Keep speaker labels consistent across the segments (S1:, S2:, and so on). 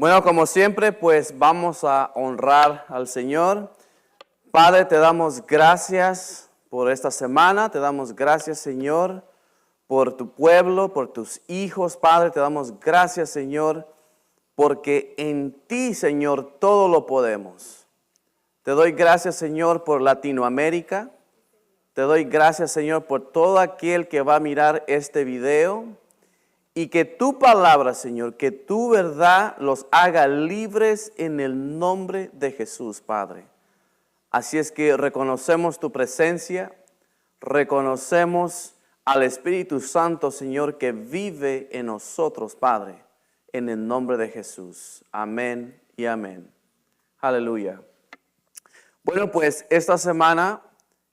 S1: Bueno, como siempre, pues vamos a honrar al Señor. Padre, te damos gracias por esta semana. Te damos gracias, Señor, por tu pueblo, por tus hijos. Padre, te damos gracias, Señor, porque en ti, Señor, todo lo podemos. Te doy gracias, Señor, por Latinoamérica. Te doy gracias, Señor, por todo aquel que va a mirar este video. Y que tu palabra, Señor, que tu verdad los haga libres en el nombre de Jesús, Padre. Así es que reconocemos tu presencia, reconocemos al Espíritu Santo, Señor, que vive en nosotros, Padre, en el nombre de Jesús. Amén y amén. Aleluya. Bueno, pues esta semana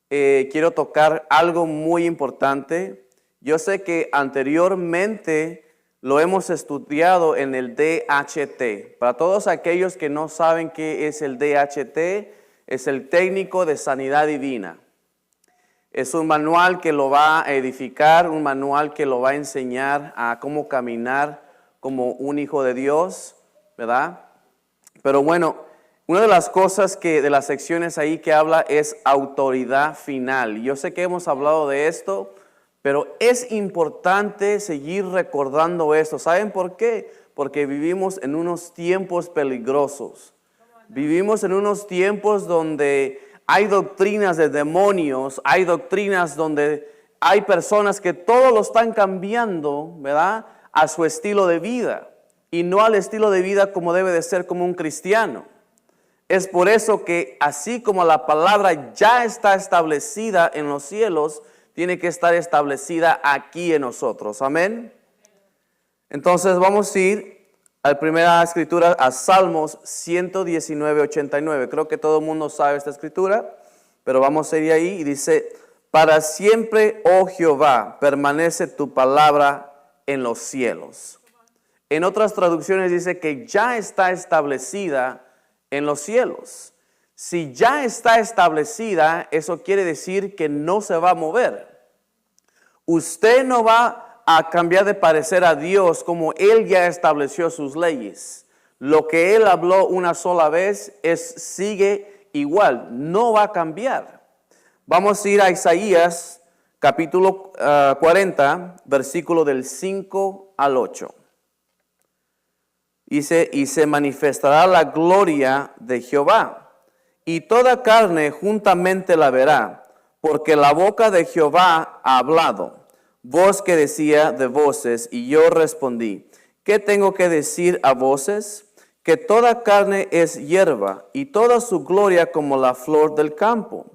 S1: quiero tocar algo muy importante. Yo sé que anteriormente lo hemos estudiado en el DHT. Para todos aquellos que no saben qué es el DHT, es el Técnico de Sanidad Divina. Es un manual que lo va a edificar, un manual que lo va a enseñar a cómo caminar como un hijo de Dios, ¿verdad? Pero bueno, una de las cosas de las secciones ahí que habla es autoridad final. Yo sé que hemos hablado de esto, pero es importante seguir recordando esto. ¿Saben por qué? Porque vivimos en unos tiempos peligrosos. Vivimos en unos tiempos donde hay doctrinas de demonios, hay doctrinas donde hay personas que todo lo están cambiando, ¿verdad?, a su estilo de vida y no al estilo de vida como debe de ser como un cristiano. Es por eso que así como la palabra ya está establecida en los cielos, tiene que estar establecida aquí en nosotros. Amén. Entonces vamos a ir a la primera escritura, a Salmos 119, 89. Creo que todo el mundo sabe esta escritura, pero vamos a ir ahí y dice: para siempre, oh Jehová, permanece tu palabra en los cielos. En otras traducciones dice que ya está establecida en los cielos. Si ya está establecida, eso quiere decir que no se va a mover. Usted no va a cambiar de parecer a Dios como Él ya estableció sus leyes. Lo que Él habló una sola vez sigue igual, no va a cambiar. Vamos a ir a Isaías capítulo 40, versículo del 5 al 8. Dice: y se manifestará la gloria de Jehová, y toda carne juntamente la verá, porque la boca de Jehová ha hablado. Voz que decía de voces, y yo respondí: ¿qué tengo que decir a voces? Que toda carne es hierba, y toda su gloria como la flor del campo.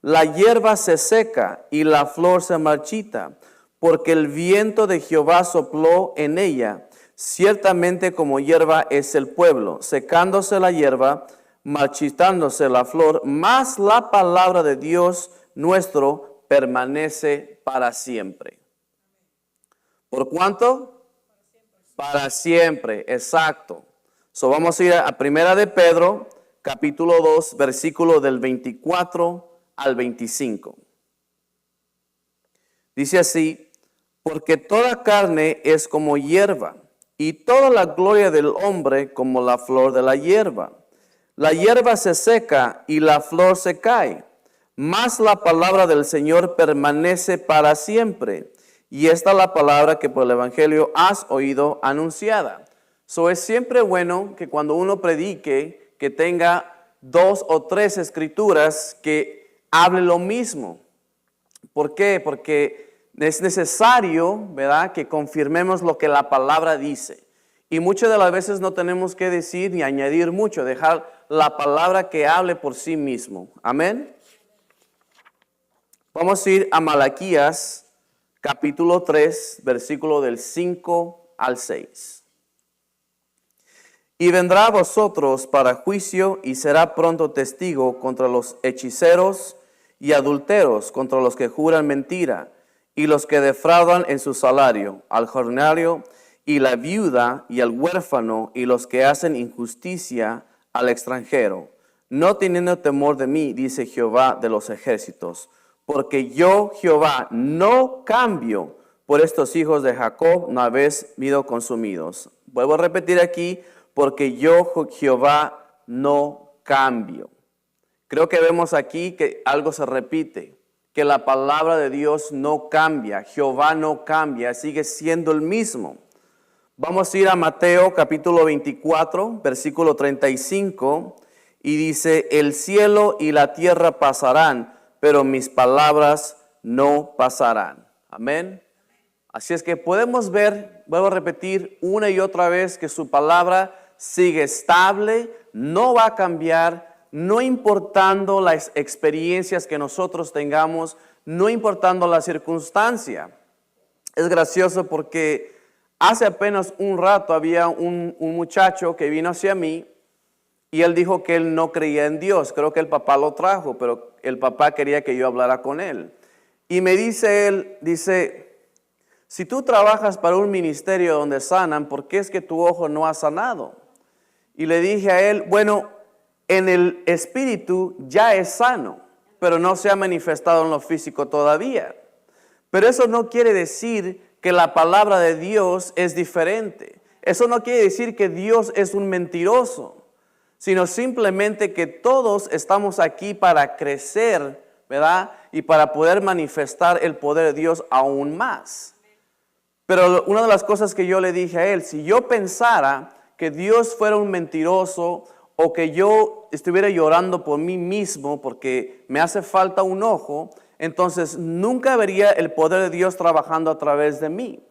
S1: La hierba se seca, y la flor se marchita, porque el viento de Jehová sopló en ella. Ciertamente como hierba es el pueblo, secándose la hierba, marchitándose la flor, mas la palabra de Dios nuestro permanece para siempre. ¿Por cuánto? Para siempre, exacto. So vamos a ir a Primera de Pedro, capítulo 2, versículo del 24 al 25. Dice así: porque toda carne es como hierba, y toda la gloria del hombre como la flor de la hierba. La hierba se seca y la flor se cae, mas la palabra del Señor permanece para siempre. Y esta es la palabra que por el Evangelio has oído anunciada. So es siempre bueno que cuando uno predique, que tenga 2 o 3 escrituras que hable lo mismo. ¿Por qué? Porque es necesario, ¿verdad?, que confirmemos lo que la palabra dice. Y muchas de las veces no tenemos que decir ni añadir mucho, dejar la palabra que hable por sí mismo. Amén. Vamos a ir a Malaquías, capítulo 3, versículo del 5 al 6. Y vendrá a vosotros para juicio, y será pronto testigo contra los hechiceros y adúlteros, contra los que juran mentira, y los que defraudan en su salario, al jornalero y la viuda y al huérfano, y los que hacen injusticia al extranjero, no teniendo temor de mí, dice Jehová de los ejércitos, porque yo, Jehová, no cambio por estos hijos de Jacob, una vez sido consumidos. Vuelvo a repetir aquí: porque yo, Jehová, no cambio. Creo que vemos aquí que algo se repite, que la palabra de Dios no cambia, Jehová no cambia, sigue siendo el mismo. Vamos a ir a Mateo capítulo 24, versículo 35, y dice, el cielo y la tierra pasarán, pero mis palabras no pasarán. Amén. Así es que podemos ver, vuelvo a repetir una y otra vez, que su palabra sigue estable, no va a cambiar, no importando las experiencias que nosotros tengamos, no importando la circunstancia. Es gracioso porque hace apenas un rato había un muchacho que vino hacia mí y él dijo que él no creía en Dios. Creo que el papá lo trajo, pero el papá quería que yo hablara con él. Y me dice él, dice, si tú trabajas para un ministerio donde sanan, ¿por qué es que tu ojo no ha sanado? Y le dije a él, bueno, en el espíritu ya es sano, pero no se ha manifestado en lo físico todavía. Pero eso no quiere decir que la palabra de Dios es diferente. Eso no quiere decir que Dios es un mentiroso, sino simplemente que todos estamos aquí para crecer, ¿verdad? Y para poder manifestar el poder de Dios aún más. Pero una de las cosas que yo le dije a él, si yo pensara que Dios fuera un mentiroso o que yo estuviera llorando por mí mismo porque me hace falta un ojo, entonces nunca vería el poder de Dios trabajando a través de mí.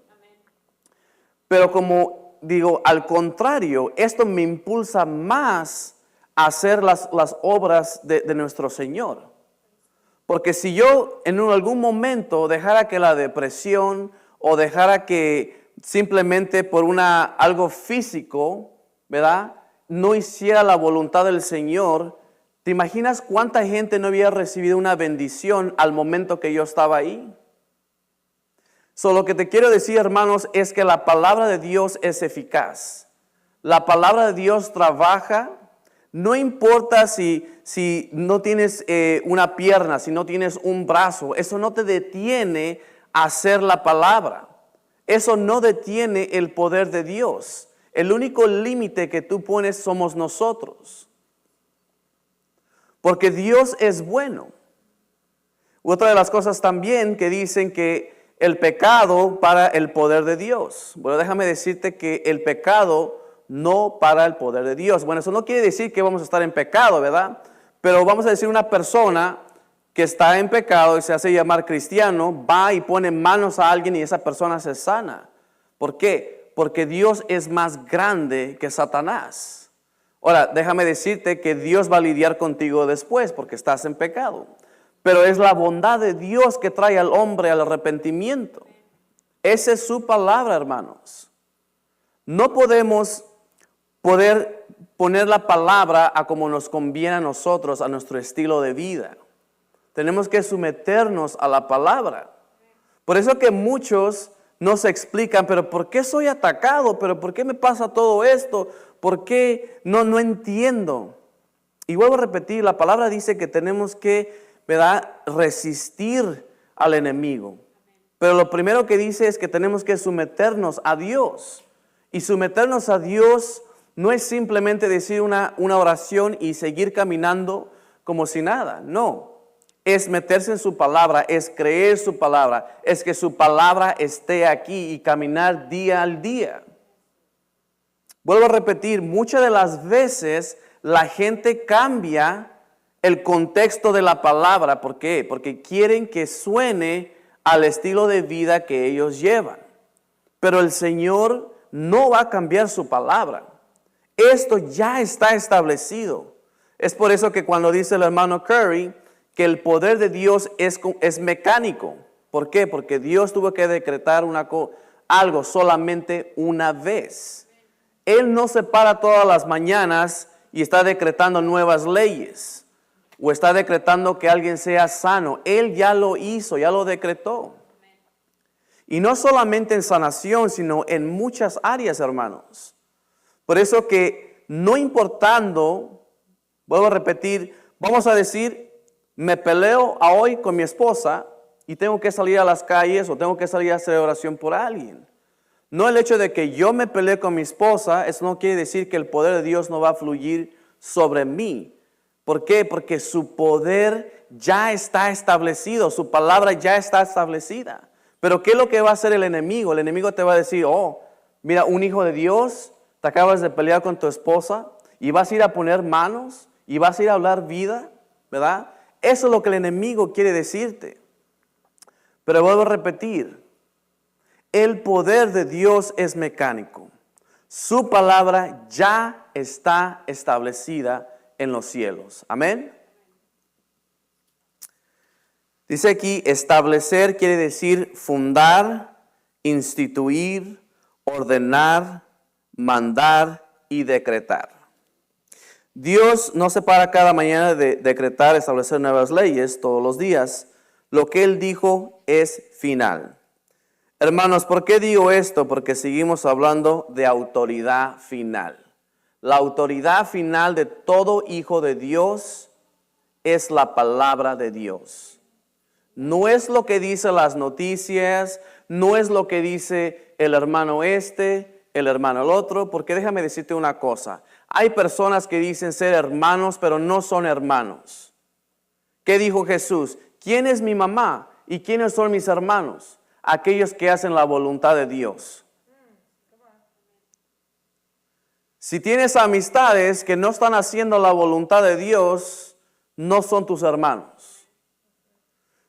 S1: Pero como digo, al contrario, esto me impulsa más a hacer las obras de nuestro Señor. Porque si yo en algún momento dejara que la depresión o dejara que simplemente por algo físico, ¿verdad?, no hiciera la voluntad del Señor, ¿te imaginas cuánta gente no había recibido una bendición al momento que yo estaba ahí? Lo que te quiero decir, hermanos, es que la palabra de Dios es eficaz. La palabra de Dios trabaja. No importa si no tienes una pierna, si no tienes un brazo, eso no te detiene a hacer la palabra. Eso no detiene el poder de Dios. El único límite que tú pones somos nosotros. Porque Dios es bueno. Otra de las cosas también que dicen que el pecado para el poder de Dios. Bueno, déjame decirte que el pecado no para el poder de Dios. Bueno, eso no quiere decir que vamos a estar en pecado, ¿verdad? Pero vamos a decir una persona que está en pecado y se hace llamar cristiano, va y pone manos a alguien y esa persona se sana. ¿Por qué? Porque Dios es más grande que Satanás. Ahora, déjame decirte que Dios va a lidiar contigo después porque estás en pecado. Pero es la bondad de Dios que trae al hombre al arrepentimiento. Esa es su palabra, hermanos. No podemos poner la palabra a como nos conviene a nosotros, a nuestro estilo de vida. Tenemos que someternos a la palabra. Por eso que muchos no se explican, pero ¿por qué soy atacado? ¿Pero por qué me pasa todo esto? ¿Por qué? No entiendo. Y vuelvo a repetir, la palabra dice que tenemos que, ¿verdad?, resistir al enemigo. Pero lo primero que dice es que tenemos que someternos a Dios. Y someternos a Dios no es simplemente decir una oración y seguir caminando como si nada. No. Es meterse en su palabra, es creer su palabra, es que su palabra esté aquí y caminar día al día. Vuelvo a repetir, muchas de las veces la gente cambia el contexto de la palabra. ¿Por qué? Porque quieren que suene al estilo de vida que ellos llevan. Pero el Señor no va a cambiar su palabra. Esto ya está establecido. Es por eso que cuando dice el hermano Curry que el poder de Dios es mecánico. ¿Por qué? Porque Dios tuvo que decretar algo solamente una vez. Él no se para todas las mañanas y está decretando nuevas leyes o está decretando que alguien sea sano. Él ya lo hizo, ya lo decretó. Y no solamente en sanación, sino en muchas áreas, hermanos. Por eso que no importando, vuelvo a repetir, vamos a decir, me peleo hoy con mi esposa y tengo que salir a las calles o tengo que salir a hacer oración por alguien. No el hecho de que yo me peleé con mi esposa, eso no quiere decir que el poder de Dios no va a fluir sobre mí. ¿Por qué? Porque su poder ya está establecido, su palabra ya está establecida. Pero ¿qué es lo que va a hacer el enemigo? El enemigo te va a decir, oh, mira, un hijo de Dios, te acabas de pelear con tu esposa y vas a ir a poner manos y vas a ir a hablar vida, ¿verdad? Eso es lo que el enemigo quiere decirte. Pero vuelvo a repetir, el poder de Dios es mecánico. Su palabra ya está establecida en los cielos. Amén. Dice aquí, establecer quiere decir fundar, instituir, ordenar, mandar y decretar. Dios no se para cada mañana de decretar, establecer nuevas leyes todos los días. Lo que Él dijo es final. Hermanos, ¿por qué digo esto? Porque seguimos hablando de autoridad final. La autoridad final de todo hijo de Dios es la palabra de Dios. No es lo que dicen las noticias, no es lo que dice el hermano este, el hermano el otro, porque déjame decirte una cosa. Hay personas que dicen ser hermanos, pero no son hermanos. ¿Qué dijo Jesús? ¿Quién es mi mamá y quiénes son mis hermanos? Aquellos que hacen la voluntad de Dios. Si tienes amistades que no están haciendo la voluntad de Dios, no son tus hermanos.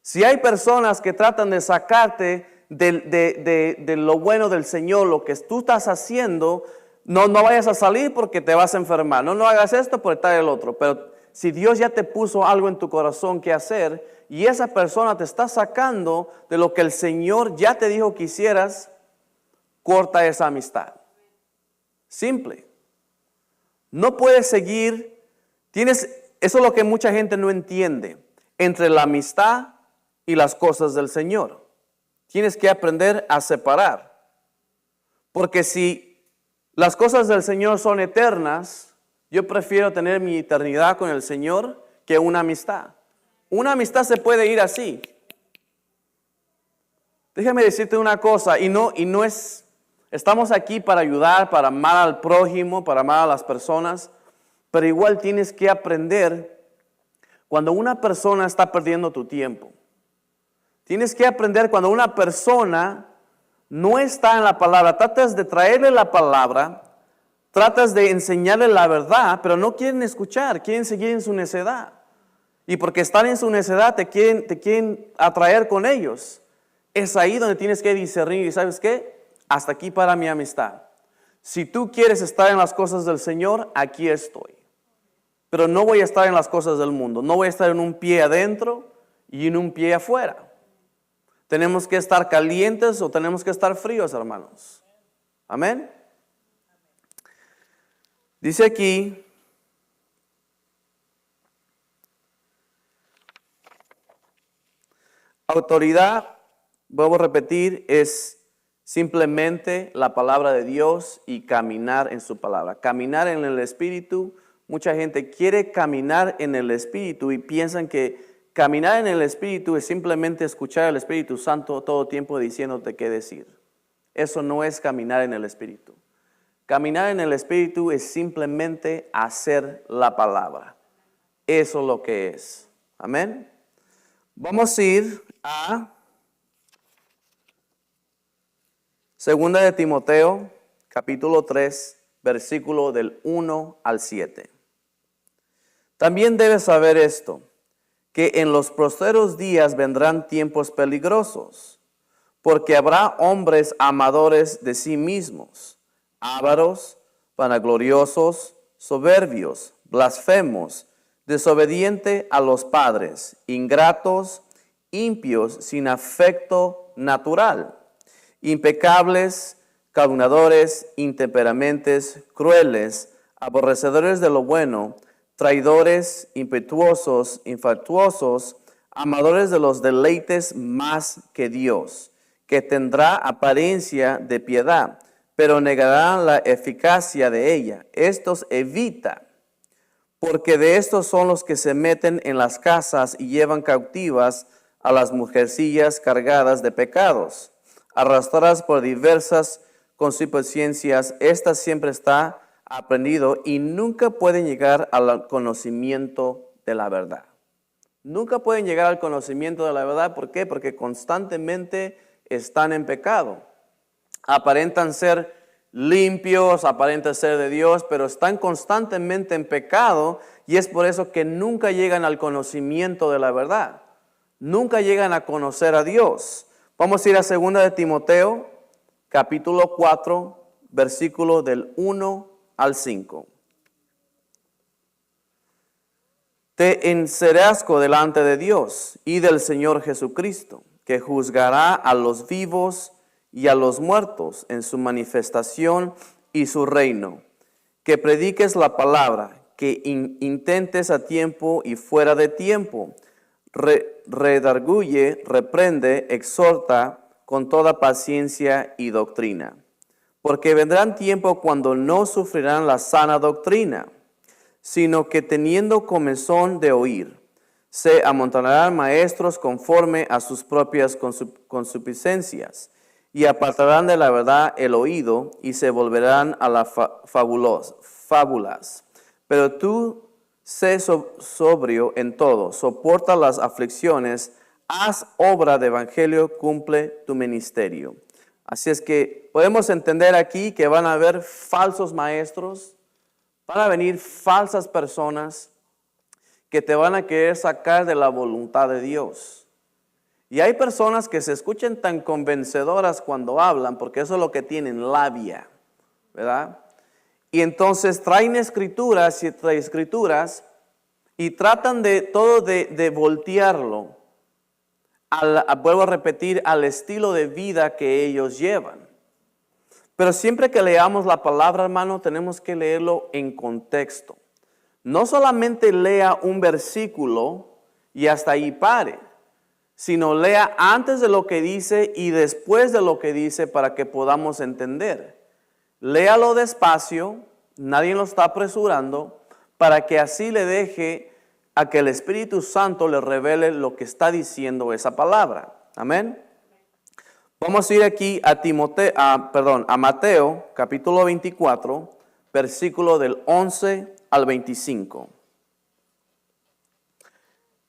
S1: Si hay personas que tratan de sacarte de lo bueno del Señor, lo que tú estás haciendo, no vayas a salir porque te vas a enfermar. No hagas esto por estar el otro. Pero si Dios ya te puso algo en tu corazón que hacer y esa persona te está sacando de lo que el Señor ya te dijo que hicieras, corta esa amistad. Simple. No puedes seguir, eso es lo que mucha gente no entiende, entre la amistad y las cosas del Señor. Tienes que aprender a separar. Porque si las cosas del Señor son eternas, yo prefiero tener mi eternidad con el Señor que una amistad. Una amistad se puede ir así. Déjame decirte una cosa, estamos aquí para ayudar, para amar al prójimo, para amar a las personas, pero igual tienes que aprender cuando una persona está perdiendo tu tiempo. Tienes que aprender cuando una persona no está en la palabra. Tratas de traerle la palabra, tratas de enseñarle la verdad, pero no quieren escuchar, quieren seguir en su necedad. Y porque están en su necedad te quieren atraer con ellos. Es ahí donde tienes que discernir. ¿Y sabes qué? Hasta aquí para mi amistad. Si tú quieres estar en las cosas del Señor, aquí estoy. Pero no voy a estar en las cosas del mundo. No voy a estar en un pie adentro y en un pie afuera. Tenemos que estar calientes o tenemos que estar fríos, hermanos. Amén. Dice aquí, autoridad, vuelvo a repetir, es simplemente la palabra de Dios y caminar en su palabra. Caminar en el Espíritu. Mucha gente quiere caminar en el Espíritu y piensan que caminar en el Espíritu es simplemente escuchar al Espíritu Santo todo tiempo diciéndote qué decir. Eso no es caminar en el Espíritu. Caminar en el Espíritu es simplemente hacer la palabra. Eso es lo que es. Amén. Vamos a ir a 2 de Timoteo, capítulo 3, versículo del 1 al 7. También debes saber esto, que en los postreros días vendrán tiempos peligrosos, porque habrá hombres amadores de sí mismos, ávaros, vanagloriosos, soberbios, blasfemos, desobedientes a los padres, ingratos, impios, sin afecto natural, impecables, calumniadores, intemperantes, crueles, aborrecedores de lo bueno, traidores, impetuosos, infatuosos, amadores de los deleites más que Dios, que tendrá apariencia de piedad, pero negarán la eficacia de ella. Estos evita, porque de estos son los que se meten en las casas y llevan cautivas a las mujercillas cargadas de pecados, arrastradas por diversas concupiscencias, esta siempre está aprendido y nunca pueden llegar al conocimiento de la verdad. Nunca pueden llegar al conocimiento de la verdad. ¿Por qué? Porque constantemente están en pecado. Aparentan ser limpios, aparentan ser de Dios, pero están constantemente en pecado y es por eso que nunca llegan al conocimiento de la verdad. Nunca llegan a conocer a Dios. Vamos a ir a 2 de Timoteo, capítulo 4, versículo del 1 al 5. Te encerezco delante de Dios y del Señor Jesucristo, que juzgará a los vivos y a los muertos en su manifestación y su reino. Que prediques la palabra, que intentes a tiempo y fuera de tiempo. Redarguye, reprende, exhorta con toda paciencia y doctrina. Porque vendrán tiempos cuando no sufrirán la sana doctrina, sino que teniendo comezón de oír, se amontonarán maestros conforme a sus propias concupiscencias, y apartarán de la verdad el oído, y se volverán a las fábulas. Pero tú sé sobrio en todo, soporta las aflicciones, haz obra de evangelio, cumple tu ministerio. Así es que podemos entender aquí que van a haber falsos maestros, van a venir falsas personas que te van a querer sacar de la voluntad de Dios. Y hay personas que se escuchan tan convencedoras cuando hablan, porque eso es lo que tienen, labia, ¿verdad? Y entonces traen escrituras y tratan de voltearlo, vuelvo a repetir, al estilo de vida que ellos llevan. Pero siempre que leamos la palabra, hermano, tenemos que leerlo en contexto. No solamente lea un versículo y hasta ahí pare, sino lea antes de lo que dice y después de lo que dice para que podamos entender. Léalo despacio, nadie lo está apresurando, para que así le deje a que el Espíritu Santo le revele lo que está diciendo esa palabra. Amén. Vamos a ir aquí a Mateo, capítulo 24, versículo del 11 al 25.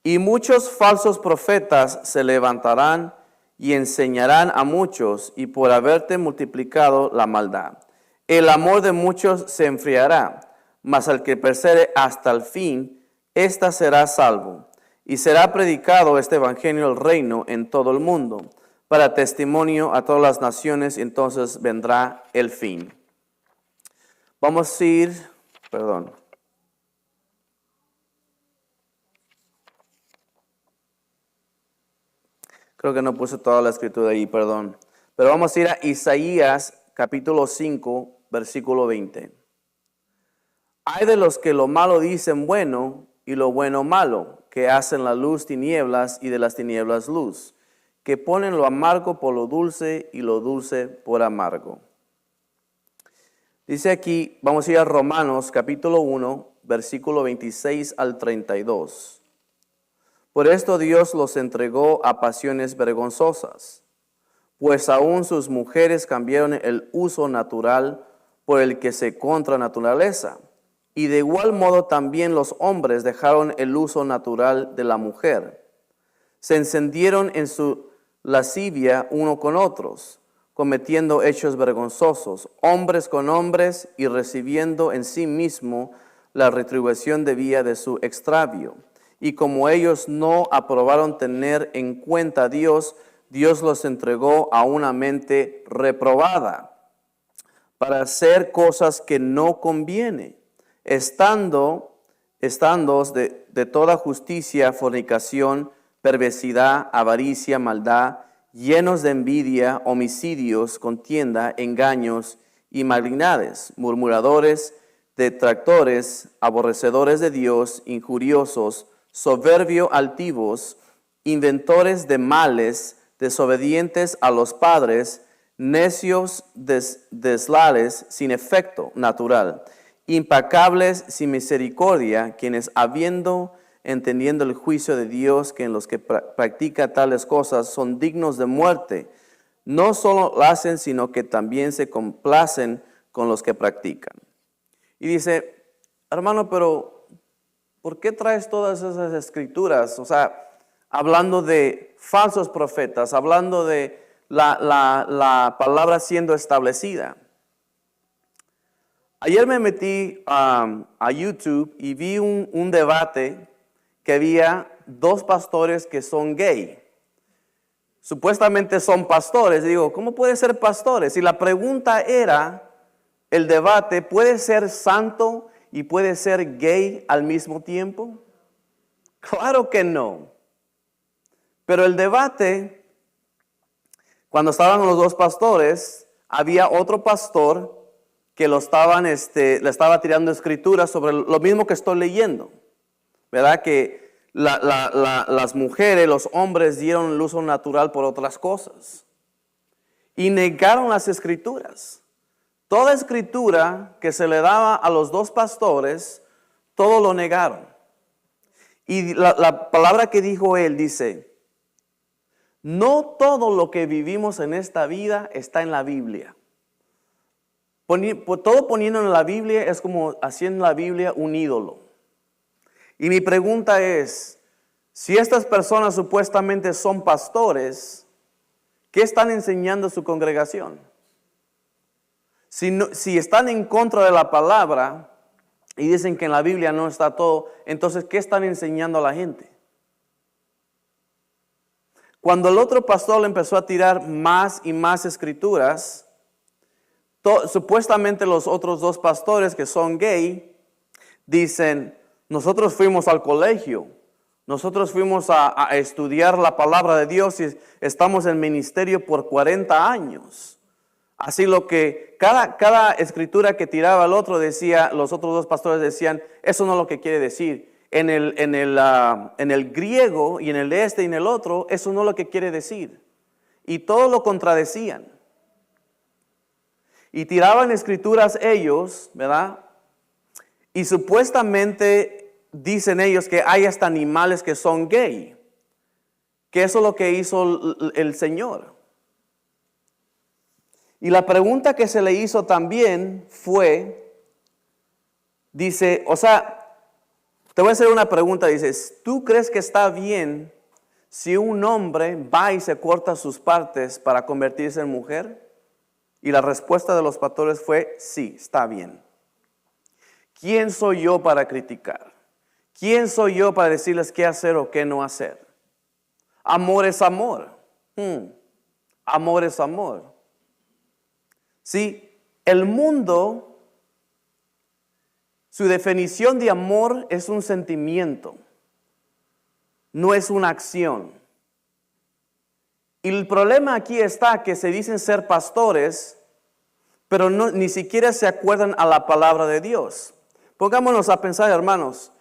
S1: Y muchos falsos profetas se levantarán y enseñarán a muchos, y por haberte multiplicado la maldad, el amor de muchos se enfriará, mas al que persevere hasta el fin, ésta será salvo. Y será predicado este evangelio del reino en todo el mundo, para testimonio a todas las naciones, y entonces vendrá el fin. Vamos a ir, Creo que no puse toda la escritura ahí, perdón. Pero vamos a ir a Isaías, capítulo 5, versículo 20. Hay de los que lo malo dicen bueno y lo bueno malo, que hacen la luz tinieblas y de las tinieblas luz, que ponen lo amargo por lo dulce y lo dulce por amargo. Dice aquí, vamos a ir a Romanos capítulo 1, versículo 26 al 32. Por esto Dios los entregó a pasiones vergonzosas, pues aún sus mujeres cambiaron el uso natural por el que se contra naturaleza. Y de igual modo también los hombres dejaron el uso natural de la mujer. Se encendieron en su lascivia uno con otros, cometiendo hechos vergonzosos, hombres con hombres, y recibiendo en sí mismo la retribución debida de su extravío. Y como ellos no aprobaron tener en cuenta a Dios, Dios los entregó a una mente reprobada para hacer cosas que no conviene, estando de toda justicia, fornicación, perversidad, avaricia, maldad, llenos de envidia, homicidios, contienda, engaños y malignidades, murmuradores, detractores, aborrecedores de Dios, injuriosos, soberbios, altivos, inventores de males, desobedientes a los padres, necios, desleales, sin efecto natural, implacables, sin misericordia, quienes entendiendo el juicio de Dios, que en los que practican tales cosas son dignos de muerte, no solo lo hacen, sino que también se complacen con los que practican. Y dice, hermano, pero ¿por qué traes todas esas escrituras? O sea, hablando de falsos profetas, hablando de la palabra siendo establecida. Ayer me metí a YouTube y vi un debate que había dos pastores que son gay. Supuestamente son pastores. Digo, ¿cómo puede ser pastores? Y la pregunta era, el debate, ¿puede ser santo y puede ser gay al mismo tiempo? Claro que no. Pero el debate, cuando estaban los dos pastores, había otro pastor que le estaba tirando escrituras sobre lo mismo que estoy leyendo. ¿Verdad? Que las mujeres, los hombres dieron el uso natural por otras cosas. Y negaron las escrituras. Toda escritura que se le daba a los dos pastores, todo lo negaron. Y la palabra que dijo él dice, no todo lo que vivimos en esta vida está en la Biblia. Todo poniendo en la Biblia es como haciendo la Biblia un ídolo. Y mi pregunta es, si estas personas supuestamente son pastores, ¿qué están enseñando a su congregación? Si están en contra de la palabra y dicen que en la Biblia no está todo, entonces ¿qué están enseñando a la gente? Cuando el otro pastor le empezó a tirar más y más escrituras, supuestamente los otros dos pastores que son gay, dicen, nosotros fuimos al colegio, nosotros fuimos a estudiar la palabra de Dios y estamos en ministerio por 40 años. Así lo que cada escritura que tiraba el otro decía, los otros dos pastores decían, eso no es lo que quiere decir. En el griego y en el y en el otro, eso no es lo que quiere decir. Y todo lo contradecían. Y tiraban escrituras ellos, ¿verdad? Y supuestamente dicen ellos que hay hasta animales que son gay. Que eso es lo que hizo el Señor. Y la pregunta que se le hizo también fue, dice, o sea, te voy a hacer una pregunta, dices, ¿tú crees que está bien si un hombre va y se corta sus partes para convertirse en mujer? Y la respuesta de los pastores fue, sí, está bien. ¿Quién soy yo para criticar? ¿Quién soy yo para decirles qué hacer o qué no hacer? Amor es amor. Amor es amor. Sí, el mundo, su definición de amor es un sentimiento, no es una acción. Y el problema aquí está que se dicen ser pastores, pero ni siquiera se acuerdan a la palabra de Dios. Pongámonos a pensar, hermanos,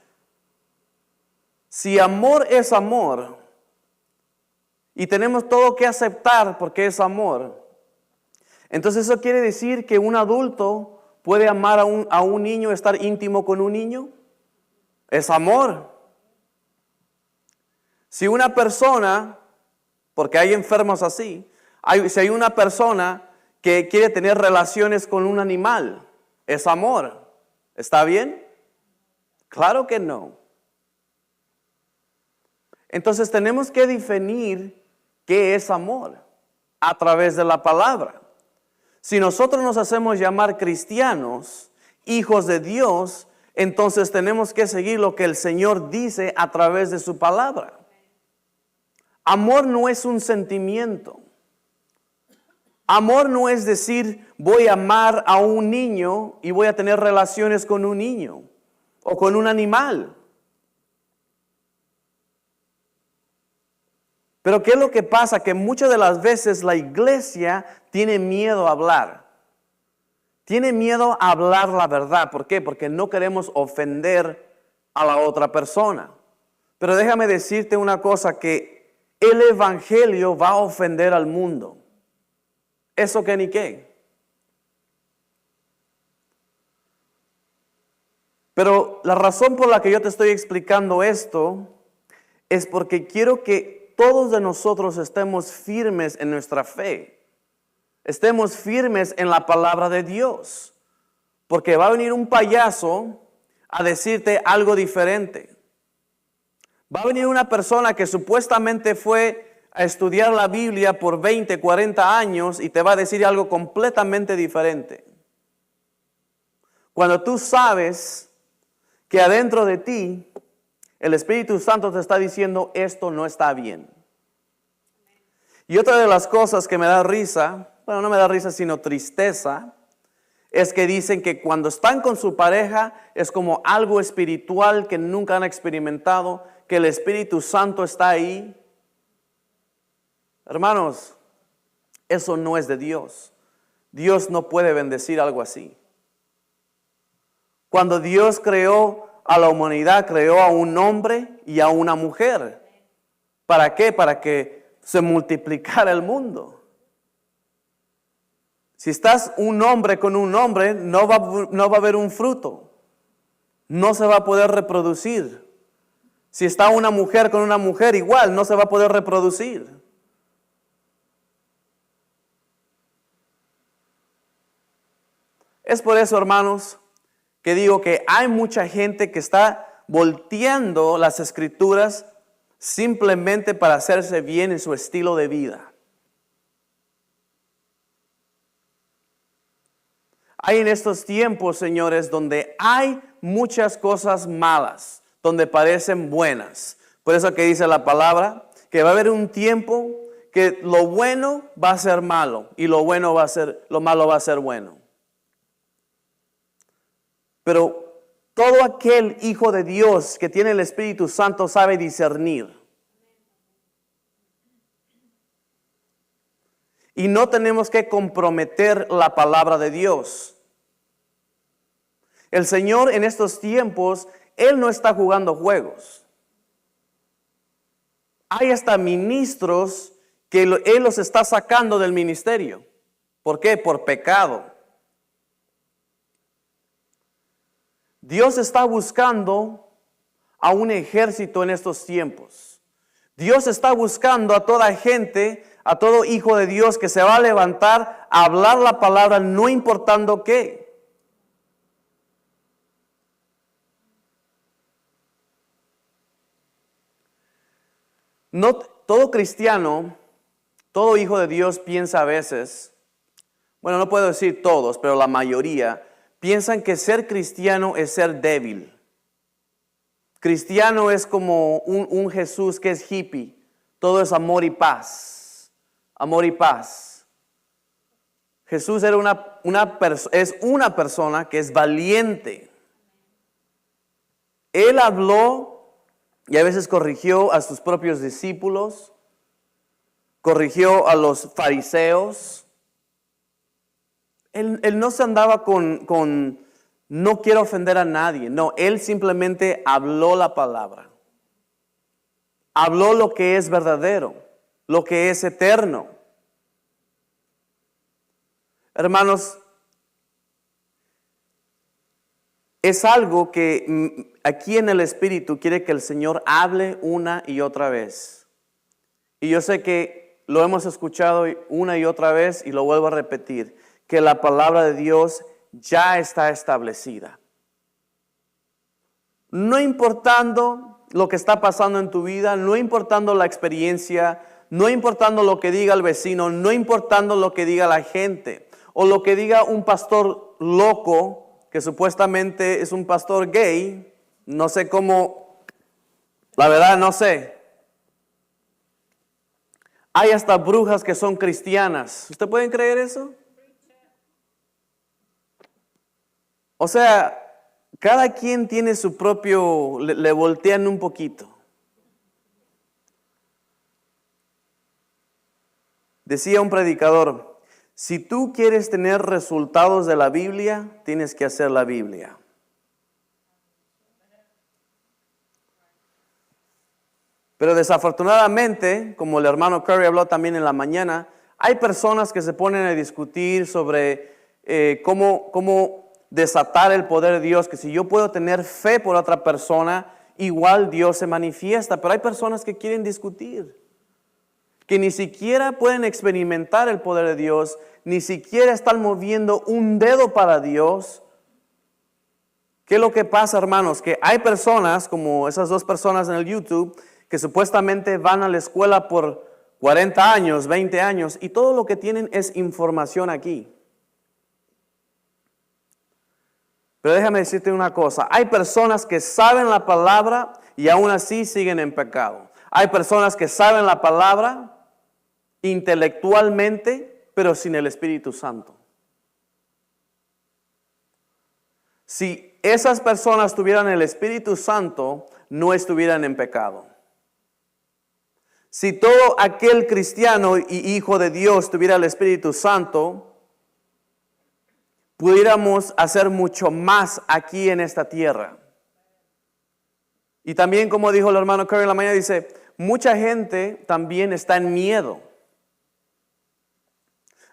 S1: si amor es amor, y tenemos todo que aceptar porque es amor, entonces eso quiere decir que un adulto puede amar a un niño, estar íntimo con un niño. Es amor. Si una persona, porque hay enfermos así, si hay una persona que quiere tener relaciones con un animal, es amor. ¿Está bien? Claro que no. Entonces tenemos que definir qué es amor a través de la palabra. Si nosotros nos hacemos llamar cristianos, hijos de Dios, entonces tenemos que seguir lo que el Señor dice a través de su palabra. Amor no es un sentimiento. Amor no es decir, voy a amar a un niño y voy a tener relaciones con un niño o con un animal. Pero ¿qué es lo que pasa? Que muchas de las veces la iglesia tiene miedo a hablar. Tiene miedo a hablar la verdad. ¿Por qué? Porque no queremos ofender a la otra persona. Pero déjame decirte una cosa, que el evangelio va a ofender al mundo. Eso que ni qué. Pero la razón por la que yo te estoy explicando esto es porque quiero que todos de nosotros estemos firmes en nuestra fe. Estemos firmes en la palabra de Dios. Porque va a venir un payaso a decirte algo diferente. Va a venir una persona que supuestamente fue a estudiar la Biblia por 20, 40 años y te va a decir algo completamente diferente. Cuando tú sabes que adentro de ti el Espíritu Santo te está diciendo esto no está bien. Y otra de las cosas que me da risa, bueno, no me da risa sino tristeza, es que dicen que cuando están con su pareja es como algo espiritual que nunca han experimentado, que el Espíritu Santo está ahí. Hermanos, eso no es de Dios. Dios no puede bendecir algo así. Cuando Dios creó a la humanidad, creó a un hombre y a una mujer. ¿Para qué? Para que se multiplicara el mundo. Si estás un hombre con un hombre, no va a haber un fruto. No se va a poder reproducir. Si está una mujer con una mujer, igual, no se va a poder reproducir. Es por eso, hermanos, que digo que hay mucha gente que está volteando las escrituras simplemente para hacerse bien en su estilo de vida. Hay en estos tiempos, señores, donde hay muchas cosas malas, donde parecen buenas. Por eso que dice la palabra, que va a haber un tiempo que lo bueno va a ser malo y lo malo va a ser bueno. Pero todo aquel hijo de Dios que tiene el Espíritu Santo sabe discernir. Y no tenemos que comprometer la palabra de Dios. El Señor en estos tiempos, Él no está jugando juegos. Hay hasta ministros que Él los está sacando del ministerio. ¿Por qué? Por pecado. Dios está buscando a un ejército en estos tiempos. Dios está buscando a toda gente, a todo hijo de Dios que se va a levantar a hablar la palabra no importando qué. No todo cristiano, todo hijo de Dios piensa a veces, bueno, no puedo decir todos, pero la mayoría, piensan que ser cristiano es ser débil. Cristiano es como un Jesús que es hippie. Todo es amor y paz. Amor y paz. Jesús era es una persona que es valiente. Él habló y a veces corrigió a sus propios discípulos. Corrigió a los fariseos. Él no se andaba con no quiero ofender a nadie. No, él simplemente habló la palabra. Habló lo que es verdadero, lo que es eterno. Hermanos, es algo que aquí en el Espíritu quiere que el Señor hable una y otra vez. Y yo sé que lo hemos escuchado una y otra vez y lo vuelvo a repetir, que la palabra de Dios ya está establecida. No importando lo que está pasando en tu vida, no importando la experiencia, no importando lo que diga el vecino, no importando lo que diga la gente, o lo que diga un pastor loco, que supuestamente es un pastor gay, no sé cómo, la verdad no sé. Hay hasta brujas que son cristianas. ¿Usted puede creer eso? O sea, cada quien tiene su propio, le voltean un poquito. Decía un predicador, si tú quieres tener resultados de la Biblia, tienes que hacer la Biblia. Pero desafortunadamente, como el hermano Curry habló también en la mañana, hay personas que se ponen a discutir sobre cómo desatar el poder de Dios, que si yo puedo tener fe por otra persona, igual Dios se manifiesta. Pero hay personas que quieren discutir. que ni siquiera pueden experimentar el poder de Dios, ni siquiera están moviendo un dedo para Dios. ¿Qué es lo que pasa, hermanos? Que hay personas, como esas dos personas en el YouTube, que supuestamente van a la escuela por 40 años, 20 años, y todo lo que tienen es información aquí. Pero déjame decirte una cosa, hay personas que saben la palabra y aún así siguen en pecado. Hay personas que saben la palabra intelectualmente, pero sin el Espíritu Santo. Si esas personas tuvieran el Espíritu Santo, no estuvieran en pecado. Si todo aquel cristiano y hijo de Dios tuviera el Espíritu Santo, pudiéramos hacer mucho más aquí en esta tierra. Y también, como dijo el hermano Curry en la mañana, dice, mucha gente también está en miedo.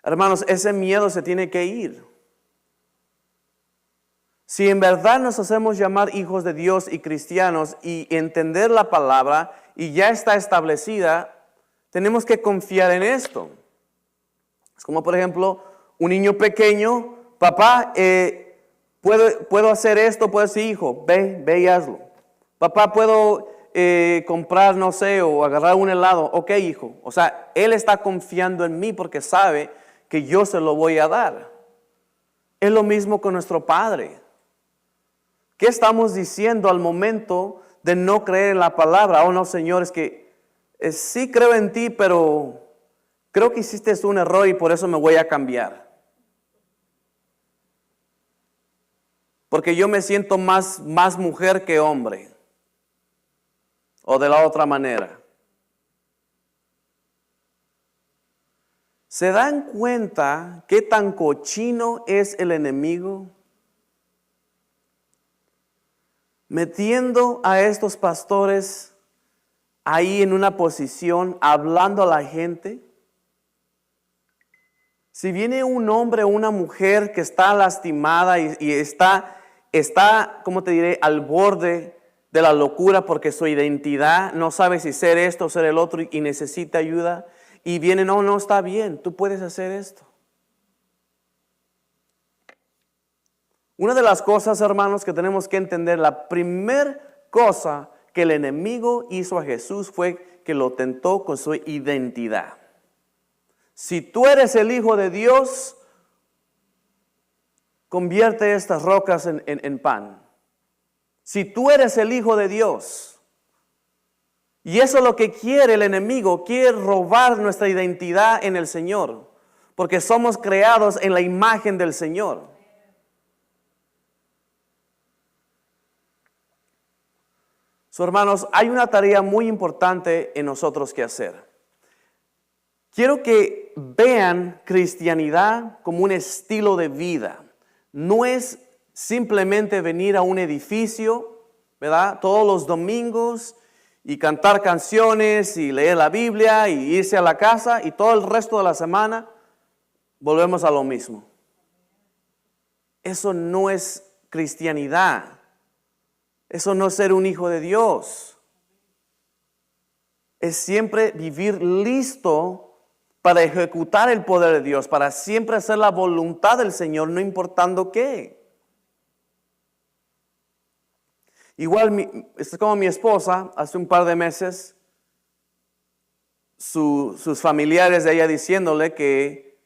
S1: Hermanos, ese miedo se tiene que ir. Si en verdad nos hacemos llamar hijos de Dios y cristianos y entender la palabra y ya está establecida, tenemos que confiar en esto. Es como, por ejemplo, un niño pequeño, papá, puedo hacer esto, puedo decir, hijo, ve y hazlo. Papá, puedo comprar, no sé, o agarrar un helado. Ok, hijo. O sea, él está confiando en mí porque sabe que yo se lo voy a dar. Es lo mismo con nuestro Padre. ¿Qué estamos diciendo al momento de no creer en la palabra? Oh, no, Señor, es que sí creo en ti, pero creo que hiciste un error y por eso me voy a cambiar. Porque yo me siento más mujer que hombre. O de la otra manera. ¿Se dan cuenta qué tan cochino es el enemigo? Metiendo a estos pastores ahí en una posición, hablando a la gente. Si viene un hombre o una mujer que está lastimada y está, ¿cómo te diré?, al borde de la locura porque su identidad no sabe si ser esto o ser el otro y necesita ayuda. Y viene, no, está bien, tú puedes hacer esto. Una de las cosas, hermanos, que tenemos que entender, la primer cosa que el enemigo hizo a Jesús fue que lo tentó con su identidad. Si tú eres el Hijo de Dios, convierte estas rocas en pan. Si tú eres el Hijo de Dios, y eso es lo que quiere el enemigo, quiere robar nuestra identidad en el Señor, porque somos creados en la imagen del Señor. Hermanos, hay una tarea muy importante en nosotros que hacer. Quiero que vean cristianidad como un estilo de vida. No es simplemente venir a un edificio, ¿verdad?, todos los domingos y cantar canciones y leer la Biblia y irse a la casa y todo el resto de la semana volvemos a lo mismo. Eso no es cristianidad. Eso no es ser un hijo de Dios. Es siempre vivir listo para ejecutar el poder de Dios, para siempre hacer la voluntad del Señor, no importando qué. Igual, es como mi esposa, hace un par de meses, sus familiares de ella diciéndole que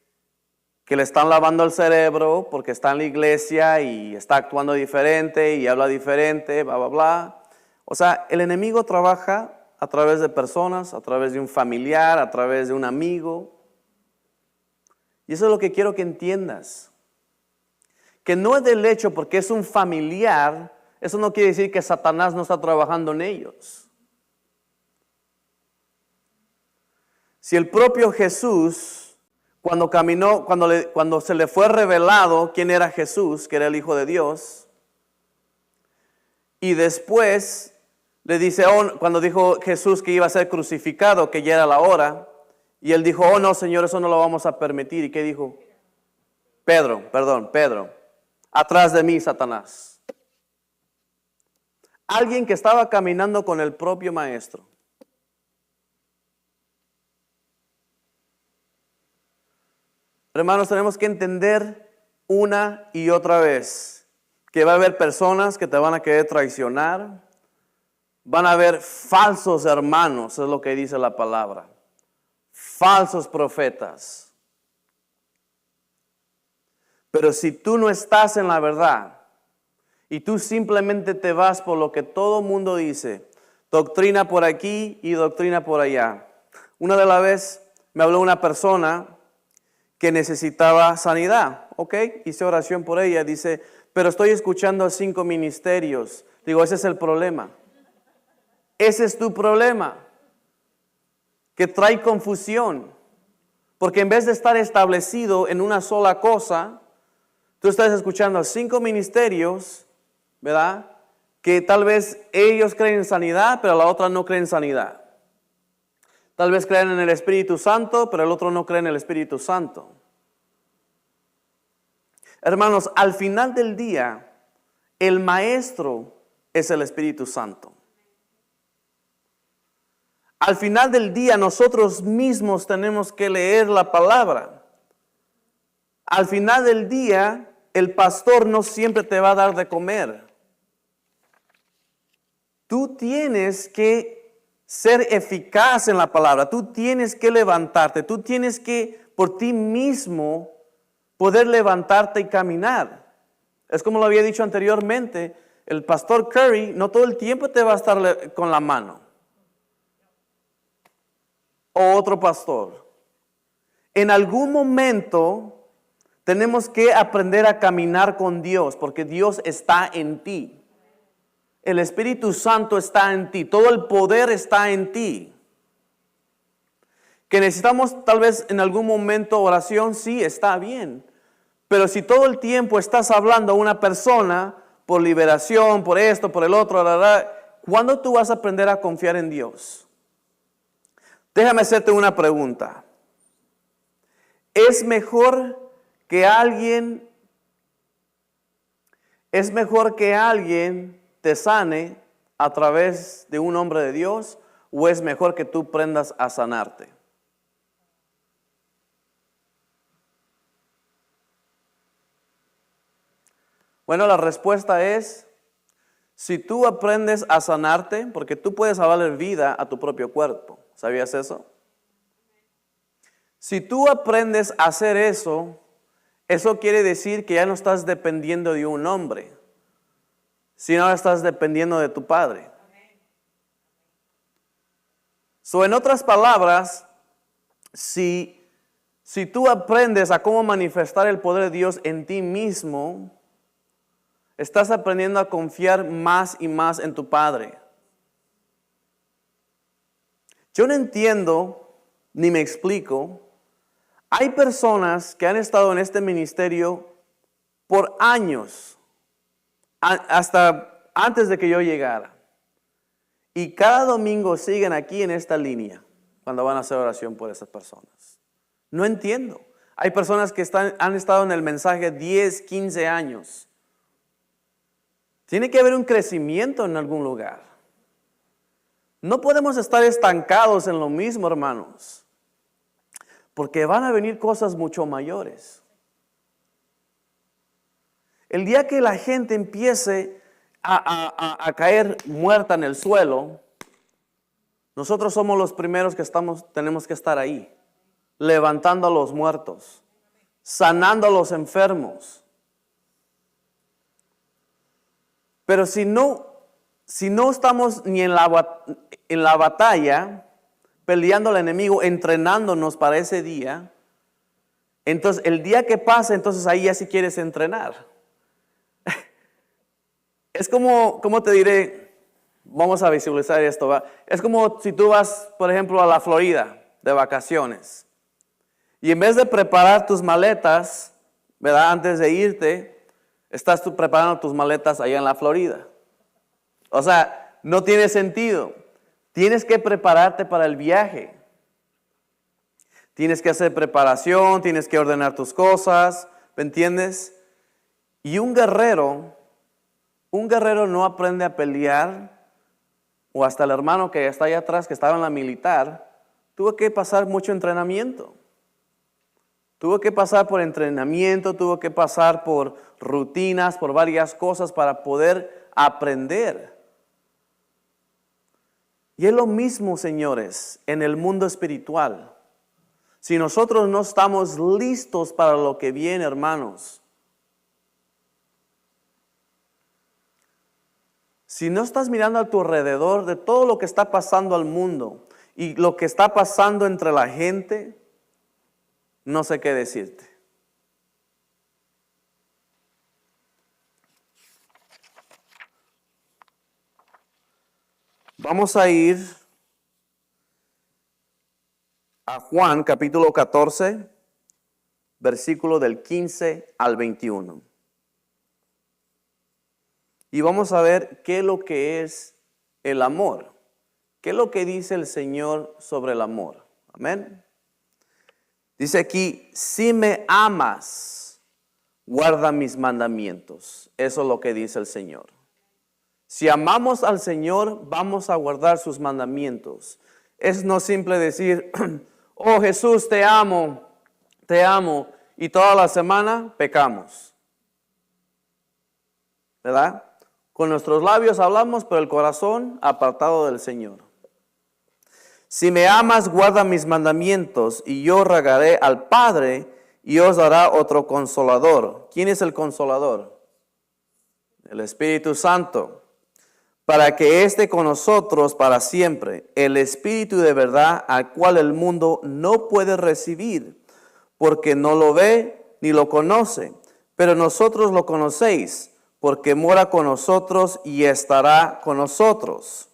S1: le están lavando el cerebro porque está en la iglesia y está actuando diferente y habla diferente, bla, bla, bla. O sea, el enemigo trabaja a través de personas, a través de un familiar, a través de un amigo. Y eso es lo que quiero que entiendas. Que no es del hecho porque es un familiar, eso no quiere decir que Satanás no está trabajando en ellos. Si el propio Jesús, cuando caminó, cuando se le fue revelado quién era Jesús, que era el Hijo de Dios, y después le dice, cuando dijo Jesús que iba a ser crucificado, que ya era la hora, y él dijo, oh no, Señor, eso no lo vamos a permitir. ¿Y qué dijo? Pedro, atrás de mí, Satanás. Alguien que estaba caminando con el propio Maestro. Hermanos, tenemos que entender una y otra vez que va a haber personas que te van a querer traicionar. Van a haber falsos hermanos, es lo que dice la palabra. Falsos profetas. Pero si tú no estás en la verdad y tú simplemente te vas por lo que todo el mundo dice, doctrina por aquí y doctrina por allá. Una de las veces me habló una persona que necesitaba sanidad, ¿ok? Hice oración por ella, dice, pero estoy escuchando 5 ministerios. Digo, ese es el problema. Ese es tu problema, que trae confusión. Porque en vez de estar establecido en una sola cosa, tú estás escuchando 5 ministerios, ¿verdad? Que tal vez ellos creen en sanidad, pero la otra no cree en sanidad. Tal vez creen en el Espíritu Santo, pero el otro no cree en el Espíritu Santo. Hermanos, al final del día, el maestro es el Espíritu Santo. Al final del día, nosotros mismos tenemos que leer la palabra. Al final del día, el pastor no siempre te va a dar de comer. Tú tienes que ser eficaz en la palabra. Tú tienes que levantarte. Tú tienes que, por ti mismo, poder levantarte y caminar. Es como lo había dicho anteriormente, el pastor Curry no todo el tiempo te va a estar con la mano. O otro pastor. En algún momento tenemos que aprender a caminar con Dios, porque Dios está en ti. El Espíritu Santo está en ti. Todo el poder está en ti. Que necesitamos tal vez en algún momento oración, sí, está bien. Pero si todo el tiempo estás hablando a una persona por liberación, por esto, por el otro, ¿cuándo tú vas a aprender a confiar en Dios? Déjame hacerte una pregunta. ¿Es mejor que alguien te sane a través de un hombre de Dios o es mejor que tú aprendas a sanarte? Bueno, la respuesta es, si tú aprendes a sanarte, porque tú puedes salvarle vida a tu propio cuerpo. ¿Sabías eso? Si tú aprendes a hacer eso, eso quiere decir que ya no estás dependiendo de un hombre, sino estás dependiendo de tu Padre. En otras palabras, si tú aprendes a cómo manifestar el poder de Dios en ti mismo, estás aprendiendo a confiar más y más en tu Padre. Yo no entiendo, ni me explico. Hay personas que han estado en este ministerio por años, hasta antes de que yo llegara. Y cada domingo siguen aquí en esta línea cuando van a hacer oración por esas personas. No entiendo. Hay personas que han estado en el mensaje 10, 15 años. Tiene que haber un crecimiento en algún lugar. No podemos estar estancados en lo mismo, hermanos, porque van a venir cosas mucho mayores. El día que la gente empiece a caer muerta en el suelo, nosotros somos los primeros que tenemos que estar ahí, levantando a los muertos, sanando a los enfermos. Pero si no estamos ni en la batalla, peleando al enemigo, entrenándonos para ese día, entonces el día que pasa, entonces ahí ya si quieres entrenar. Es como te diré, vamos a visualizar esto, ¿va? Es como si tú vas, por ejemplo, a la Florida de vacaciones. Y en vez de preparar tus maletas, ¿verdad? Antes de irte, estás tú preparando tus maletas allá en la Florida. O sea, no tiene sentido. Tienes que prepararte para el viaje. Tienes que hacer preparación, tienes que ordenar tus cosas, ¿me entiendes? Y un guerrero no aprende a pelear, o hasta el hermano que está allá atrás, que estaba en la militar, tuvo que pasar mucho entrenamiento. Tuvo que pasar por entrenamiento, tuvo que pasar por rutinas, por varias cosas para poder aprender. Y es lo mismo, señores, en el mundo espiritual. Si nosotros no estamos listos para lo que viene, hermanos, si no estás mirando a tu alrededor de todo lo que está pasando al mundo y lo que está pasando entre la gente, no sé qué decirte. Vamos a ir a Juan capítulo 14, versículo del 15 al 21. Y vamos a ver qué es lo que es el amor. ¿Qué es lo que dice el Señor sobre el amor? Amén. Dice aquí, si me amas, guarda mis mandamientos. Eso es lo que dice el Señor. Si amamos al Señor, vamos a guardar sus mandamientos. Es no simple decir, oh Jesús, te amo, y toda la semana pecamos. ¿Verdad? Con nuestros labios hablamos, pero el corazón apartado del Señor. Si me amas, guarda mis mandamientos, y yo rogaré al Padre, y os dará otro consolador. ¿Quién es el consolador? El Espíritu Santo. Para que esté con nosotros para siempre, el Espíritu de verdad, al cual el mundo no puede recibir, porque no lo ve ni lo conoce, pero nosotros lo conocéis, porque mora con nosotros y estará con nosotros.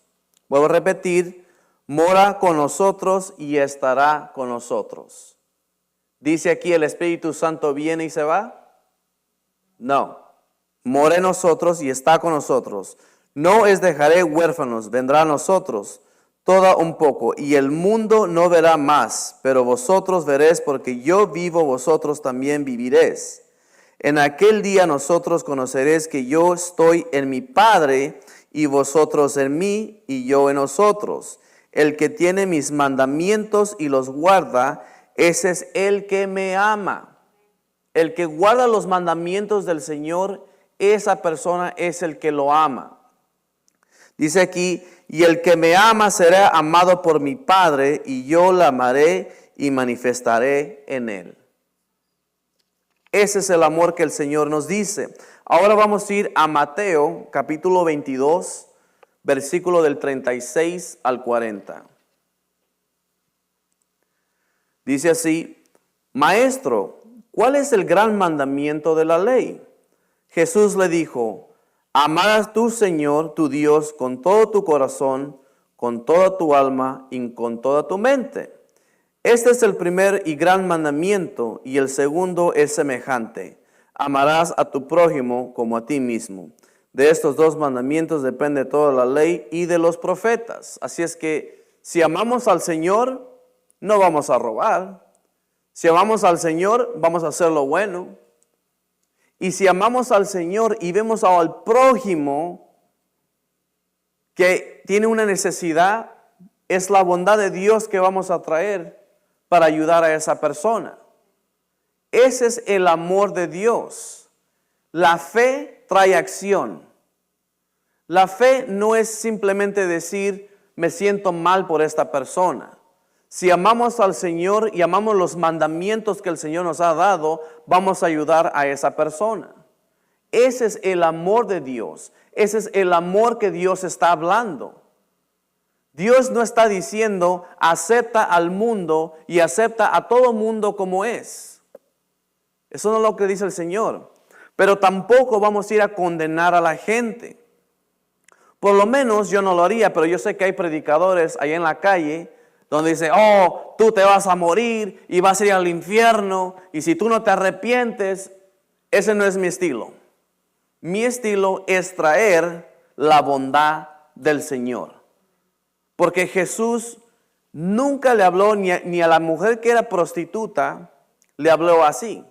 S1: Vuelvo a repetir, mora con nosotros y estará con nosotros. ¿Dice aquí el Espíritu Santo viene y se va? No, mora en nosotros y está con nosotros. No os dejaré huérfanos, vendrá a nosotros toda un poco, y el mundo no verá más, pero vosotros veréis, porque yo vivo, vosotros también viviréis. En aquel día nosotros conoceréis que yo estoy en mi Padre, y vosotros en mí, y yo en nosotros. El que tiene mis mandamientos y los guarda, ese es el que me ama. El que guarda los mandamientos del Señor, esa persona es el que lo ama. Dice aquí, y el que me ama será amado por mi Padre, y yo la amaré y manifestaré en él. Ese es el amor que el Señor nos dice. Ahora vamos a ir a Mateo, capítulo 22, versículo del 36 al 40. Dice así, Maestro, ¿cuál es el gran mandamiento de la ley? Jesús le dijo, amarás a tu Señor, tu Dios, con todo tu corazón, con toda tu alma y con toda tu mente. Este es el primer y gran mandamiento, y el segundo es semejante. Amarás a tu prójimo como a ti mismo. De estos dos mandamientos depende toda la ley y de los profetas. Así es que si amamos al Señor, no vamos a robar. Si amamos al Señor, vamos a hacer lo bueno. Y si amamos al Señor y vemos al prójimo que tiene una necesidad, es la bondad de Dios que vamos a traer para ayudar a esa persona. Ese es el amor de Dios. La fe trae acción. La fe no es simplemente decir, me siento mal por esta persona. Si amamos al Señor y amamos los mandamientos que el Señor nos ha dado, vamos a ayudar a esa persona. Ese es el amor de Dios. Ese es el amor que Dios está hablando. Dios no está diciendo, acepta al mundo y acepta a todo mundo como es. Eso no es lo que dice el Señor. Pero tampoco vamos a ir a condenar a la gente. Por lo menos yo no lo haría, pero yo sé que hay predicadores allá en la calle donde dice, oh, tú te vas a morir y vas a ir al infierno, y si tú no te arrepientes, ese no es mi estilo. Mi estilo es traer la bondad del Señor. Porque Jesús nunca le habló ni a la mujer que era prostituta, le habló así.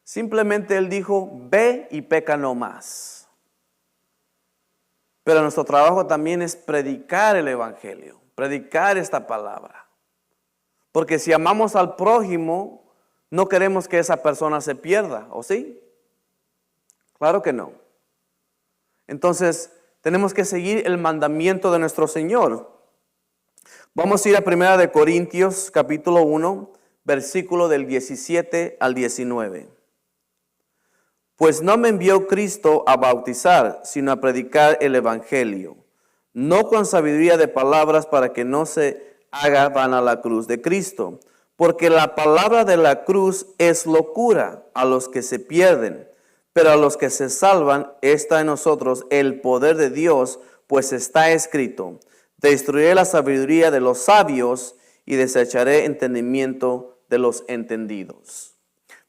S1: Simplemente Él dijo, ve y peca no más. Pero nuestro trabajo también es predicar el Evangelio, predicar esta palabra. Porque si amamos al prójimo, no queremos que esa persona se pierda, ¿o sí? Claro que no. Entonces, tenemos que seguir el mandamiento de nuestro Señor. Vamos a ir a 1 de Corintios, capítulo 1, versículo del 17 al 19. Pues no me envió Cristo a bautizar, sino a predicar el evangelio, no con sabiduría de palabras para que no se haga vana la cruz de Cristo, porque la palabra de la cruz es locura a los que se pierden, pero a los que se salvan está en nosotros el poder de Dios, pues está escrito: destruiré la sabiduría de los sabios y desecharé entendimiento de los entendidos.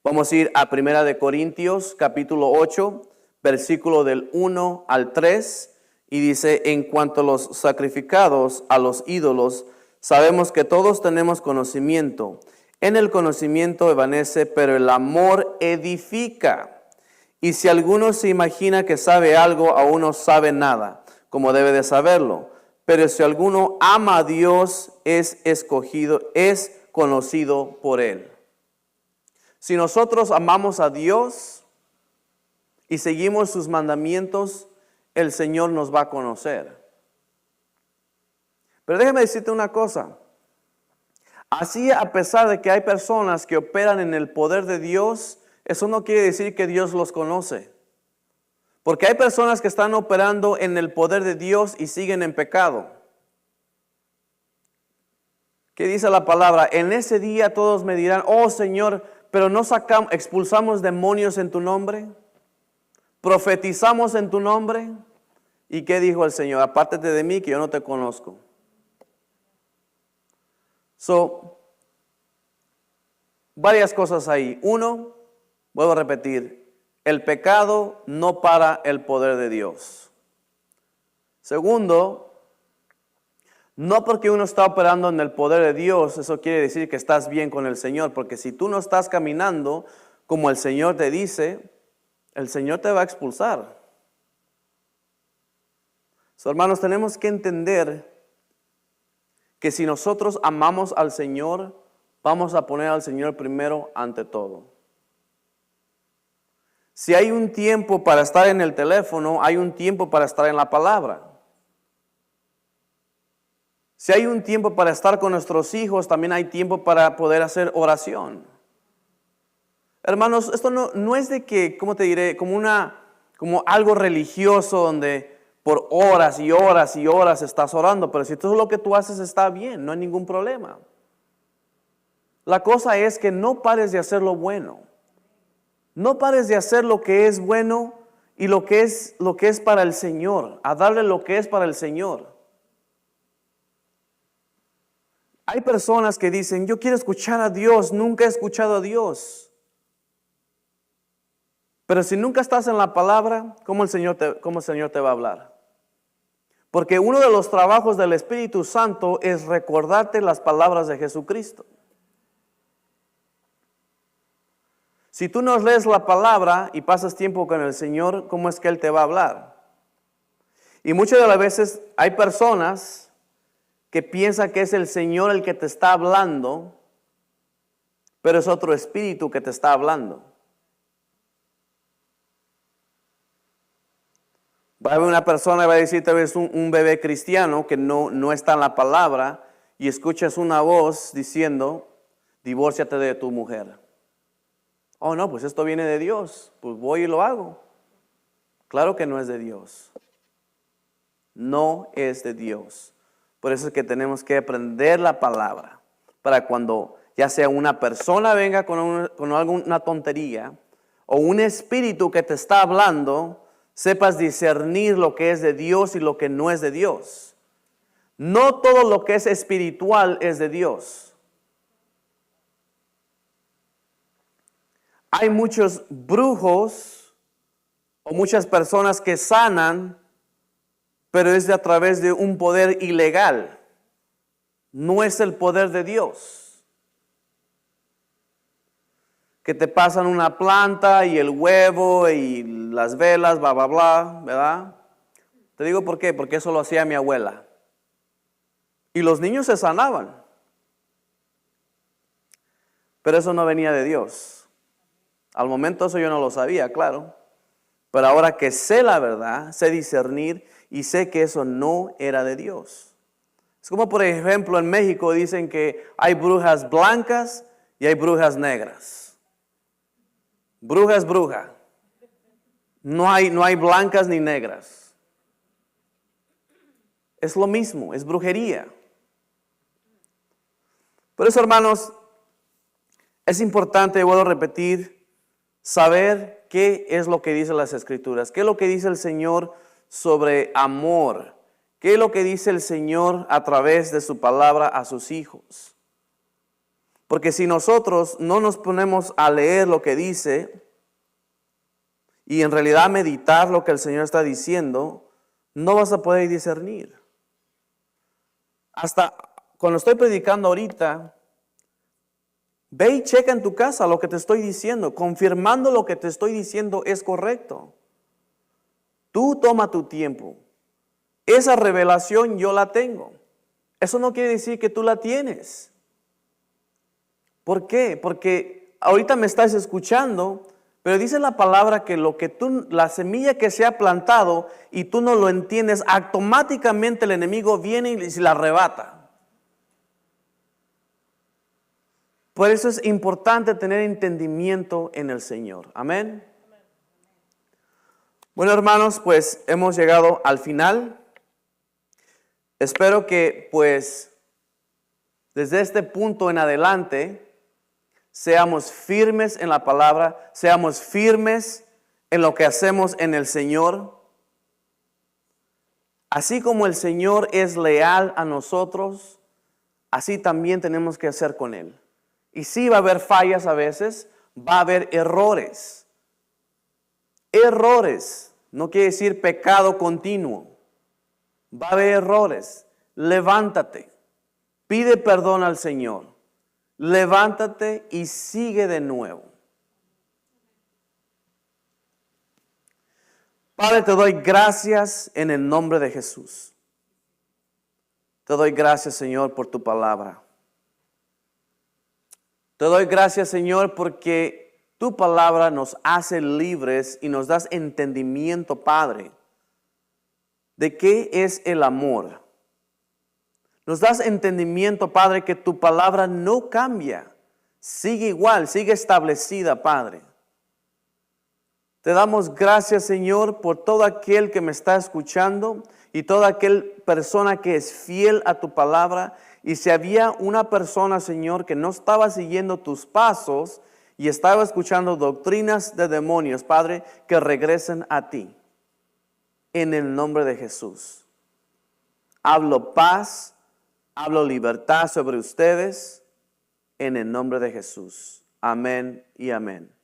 S1: Vamos a ir a 1 de Corintios, capítulo 8, versículo del 1 al 3, y dice: en cuanto a los sacrificados a los ídolos, sabemos que todos tenemos conocimiento. En el conocimiento evanece, pero el amor edifica. Y si alguno se imagina que sabe algo, aún no sabe nada, como debe de saberlo. Pero si alguno ama a Dios, es escogido, es conocido por Él. Si nosotros amamos a Dios y seguimos sus mandamientos, el Señor nos va a conocer. Pero déjame decirte una cosa. Así, a pesar de que hay personas que operan en el poder de Dios, eso no quiere decir que Dios los conoce. Porque hay personas que están operando en el poder de Dios y siguen en pecado. ¿Qué dice la palabra? En ese día todos me dirán: oh Señor, pero no expulsamos demonios en tu nombre, profetizamos en tu nombre. ¿Y qué dijo el Señor? Apártate de mí, que yo no te conozco. Varias cosas ahí. Uno, vuelvo a repetir, el pecado no para el poder de Dios. Segundo, no porque uno está operando en el poder de Dios, eso quiere decir que estás bien con el Señor, porque si tú no estás caminando como el Señor te dice, el Señor te va a expulsar. Hermanos, tenemos que entender que si nosotros amamos al Señor, vamos a poner al Señor primero ante todo. Si hay un tiempo para estar en el teléfono, hay un tiempo para estar en la palabra. Si hay un tiempo para estar con nuestros hijos, también hay tiempo para poder hacer oración. Hermanos, esto no es de que, ¿cómo te diré? Como algo religioso donde por horas y horas y horas estás orando, pero si todo lo que tú haces está bien, no hay ningún problema. La cosa es que no pares de hacer lo bueno. No pares de hacer lo que es bueno y lo que es para el Señor, a darle lo que es para el Señor. Hay personas que dicen: yo quiero escuchar a Dios, nunca he escuchado a Dios. Pero si nunca estás en la palabra, ¿cómo el Señor te va a hablar? Porque uno de los trabajos del Espíritu Santo es recordarte las palabras de Jesucristo. Si tú no lees la palabra y pasas tiempo con el Señor, ¿cómo es que Él te va a hablar? Y muchas de las veces hay personas que piensan que es el Señor el que te está hablando, pero es otro espíritu que te está hablando. Va a haber una persona que va a decir, tal vez un bebé cristiano que no está en la palabra, y escuchas una voz diciendo: divórciate de tu mujer. Oh no, pues esto viene de Dios, pues voy y lo hago. Claro que no es de Dios. No es de Dios. Por eso es que tenemos que aprender la palabra, para cuando ya sea una persona venga con alguna tontería, o un espíritu que te está hablando, sepas discernir lo que es de Dios y lo que no es de Dios. No todo lo que es espiritual es de Dios. Hay muchos brujos o muchas personas que sanan, pero es a través de un poder ilegal. No es el poder de Dios. Que te pasan una planta y el huevo y las velas, bla, bla, bla, ¿verdad? Te digo por qué, porque eso lo hacía mi abuela. Y los niños se sanaban. Pero eso no venía de Dios. Al momento eso yo no lo sabía, claro. Pero ahora que sé la verdad, sé discernir y sé que eso no era de Dios. Es como por ejemplo en México dicen que hay brujas blancas y hay brujas negras. Bruja es bruja. No hay blancas ni negras. Es lo mismo, es brujería. Por eso, hermanos, es importante, vuelvo a repetir, saber qué es lo que dicen las Escrituras, qué es lo que dice el Señor sobre amor, qué es lo que dice el Señor a través de su palabra a sus hijos. Porque si nosotros no nos ponemos a leer lo que dice y en realidad meditar lo que el Señor está diciendo, no vas a poder discernir. Hasta cuando estoy predicando ahorita, ve y checa en tu casa lo que te estoy diciendo, confirmando lo que te estoy diciendo es correcto. Tú toma tu tiempo. Esa revelación yo la tengo. Eso no quiere decir que tú la tienes. ¿Por qué? Porque ahorita me estás escuchando, pero dice la palabra que la semilla que se ha plantado y tú no lo entiendes, automáticamente el enemigo viene y la arrebata. Por eso es importante tener entendimiento en el Señor. Amén. Bueno, hermanos, pues hemos llegado al final. Espero que pues desde este punto en adelante seamos firmes en la palabra, seamos firmes en lo que hacemos en el Señor. Así como el Señor es leal a nosotros, así también tenemos que hacer con Él. Y sí va a haber fallas a veces, va a haber errores. Errores no quiere decir pecado continuo. Va a haber errores. Levántate, pide perdón al Señor. Levántate y sigue de nuevo. Padre, te doy gracias en el nombre de Jesús. Te doy gracias, Señor, por tu palabra. Te doy gracias, Señor, porque tu palabra nos hace libres y nos das entendimiento, Padre, de qué es el amor. Nos das entendimiento, Padre, que tu palabra no cambia. Sigue igual, sigue establecida, Padre. Te damos gracias, Señor, por todo aquel que me está escuchando y toda aquella persona que es fiel a tu palabra. Y si había una persona, Señor, que no estaba siguiendo tus pasos y estaba escuchando doctrinas de demonios, Padre, que regresen a ti. En el nombre de Jesús. Hablo paz, hablo libertad sobre ustedes. En el nombre de Jesús. Amén y amén.